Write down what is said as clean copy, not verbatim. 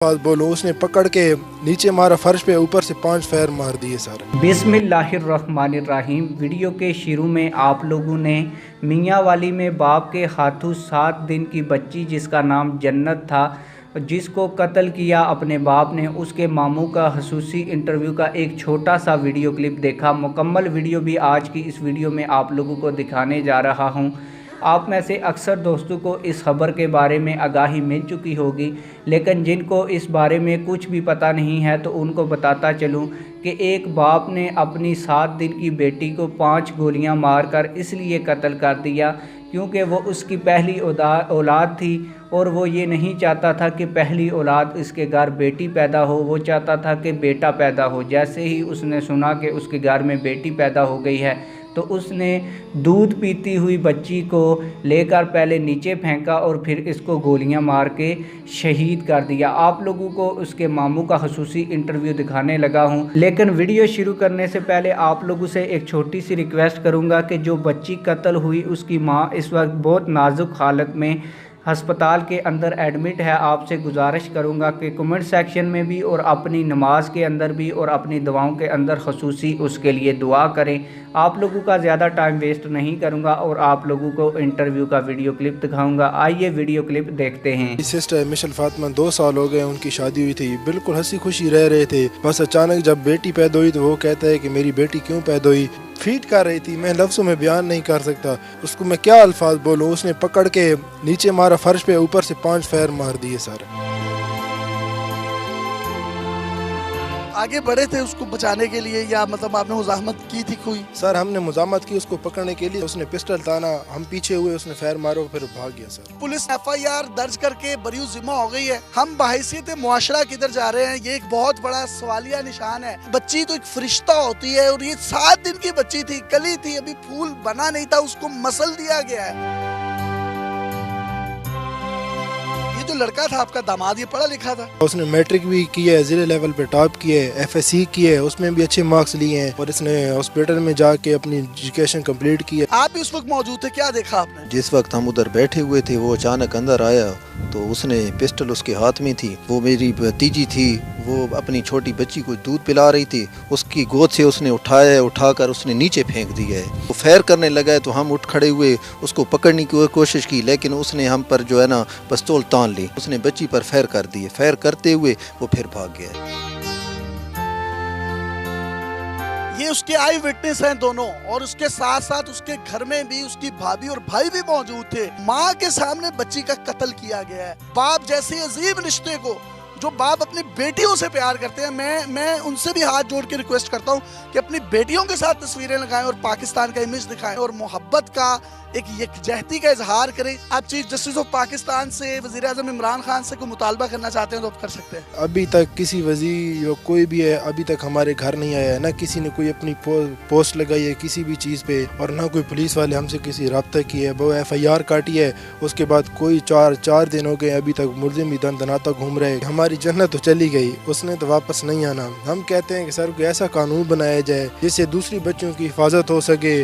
बोलो उसने पकड़ के नीचे मारा फर्श पे, ऊपर से 5 फायर मार दिए सर। बिस्मिल्लाहिर्रहमानिर्रहीम। वीडियो के शुरू में आप लोगों ने मियाँ वाली में बाप के हाथों 7 दिन की बच्ची जिसका नाम जन्नत था, जिसको कत्ल किया अपने बाप ने, उसके मामू का खसूसी इंटरव्यू का एक छोटा सा वीडियो क्लिप देखा। मुकम्मल वीडियो भी आज की इस वीडियो में आप लोगों को दिखाने जा रहा हूँ। आप में से अक्सर दोस्तों को इस खबर के बारे में आगाही मिल चुकी होगी, लेकिन जिनको इस बारे में कुछ भी पता नहीं है तो उनको बताता चलूं कि एक बाप ने अपनी 7 दिन की बेटी को 5 गोलियां मारकर इसलिए कत्ल कर दिया क्योंकि वो उसकी पहली औलाद थी और वो ये नहीं चाहता था कि पहली औलाद इसके घर बेटी पैदा हो, वो चाहता था कि बेटा पैदा हो। जैसे ही उसने सुना कि उसके घर में बेटी पैदा हो गई है तो उसने दूध पीती हुई बच्ची को लेकर पहले नीचे फेंका और फिर इसको गोलियां मार के शहीद कर दिया। आप लोगों को उसके मामू का खसूसी इंटरव्यू दिखाने लगा हूं, लेकिन वीडियो शुरू करने से पहले आप लोगों से एक छोटी सी रिक्वेस्ट करूंगा कि जो बच्ची कत्ल हुई उसकी माँ इस वक्त बहुत नाजुक हालत में हस्पताल के अंदर एडमिट है। आपसे गुजारिश करूंगा कि कमेंट सेक्शन में भी और अपनी नमाज के अंदर भी और अपनी दुआओं के अंदर खसूसी उसके लिए दुआ करें। आप लोगों का ज़्यादा टाइम वेस्ट नहीं करूंगा और आप लोगों को इंटरव्यू का वीडियो क्लिप दिखाऊंगा। आइए वीडियो क्लिप देखते हैं। सिस्टर मिशेल फातिमा 2 साल हो गए उनकी शादी हुई थी, बिल्कुल हंसी खुशी रह रहे थे। बस अचानक जब बेटी पैदा हुई तो वो कहता है कि मेरी बेटी क्यों पैदा हुई, फीड कर रही थी, मैं लफ्ज़ों में बयान नहीं कर सकता, उसको मैं क्या अल्फाज बोलूँ। उसने पकड़ के नीचे मारा फर्श पे, ऊपर से 5 फायर मार दिए सर। आगे बढ़े थे उसको बचाने के लिए या मतलब आपने मुज़ाहमत की थी कोई? सर हमने मुज़ाहमत की उसको पकड़ने के लिए, उसने पिस्टल ताना, हम पीछे हुए, उसने फायर मारो, फिर भाग गया सर। पुलिस FIR दर्ज करके बरी ज़िम्मा हो गई है। हम बहैसियत मुआशरा किधर जा रहे हैं, ये एक बहुत बड़ा सवालिया निशान है। बच्ची तो एक फरिश्ता होती है और ये 7 दिन की बच्ची थी, कली थी, अभी फूल बना नहीं था, उसको मसल दिया गया है। जो लड़का था आपका दामाद, ये पढ़ा लिखा था, उसने मैट्रिक भी किया है, जिले लेवल पे टॉप किया है, FSC किया है, उसमें भी अच्छे मार्क्स लिए हैं और इसने हॉस्पिटल में जाके अपनी एजुकेशन कंप्लीट की है। आप भी उस वक्त मौजूद थे, क्या देखा आपने? जिस वक्त हम उधर बैठे हुए थे वो अचानक अंदर आया तो उसने पिस्टल उसके हाथ में थी, वो मेरी भतीजी थी, वो अपनी छोटी बच्ची को दूध पिला रही थी, उसकी गोद से उसने उठाकर उसने नीचे फेंक दिया है। वो फायर करने लगा है तो हम उठ खड़े हुए, उसको पकड़ने की कोशिश की, लेकिन उसने हम पर जो है ना पिस्तौल तान ली, उसने बच्ची पर फायर कर दिए। फायर करते हुए वो फिर भाग गया। ये उसके आई विटनेस हैं दोनों, और उसके साथ साथ उसके घर में भी उसकी भाभी और भाई भी मौजूद थे। माँ के सामने बच्ची का कत्ल किया गया है। बाप जैसे अजीब रिश्ते को, जो बाप अपनी बेटियों से प्यार करते हैं, मैं उनसे भी हाथ जोड़ के रिक्वेस्ट करता हूँ कि अपनी बेटियों के साथ तस्वीरें लगाएं और पाकिस्तान का इमेज दिखाएं और मोहब्बत का एक यकजहती का इजहार करें। आप चीफ जस्टिस ऑफ पाकिस्तान से, वज़ीर आज़म इमरान खान से कोई मुतालबा करना चाहते हैं तो आप कर सकते हैं। अभी तक किसी वज़ीर या कोई भी है अभी तक हमारे घर नहीं आया है, ना किसी ने कोई अपनी पोस्ट लगाई है किसी भी चीज़ पे, और ना कोई पुलिस वाले हमसे किसी रब्ता की है। वो FIR काटी है, उसके बाद कोई 4 दिन हो गए अभी तक मुलजिम भी दनाता घूम रहे। हमारी जन्नत तो चली गई, उसने तो वापस नहीं आना। हम कहते हैं कि सर कोई ऐसा कानून बनाया जाए जिससे दूसरी बच्चों की हिफाजत हो सके।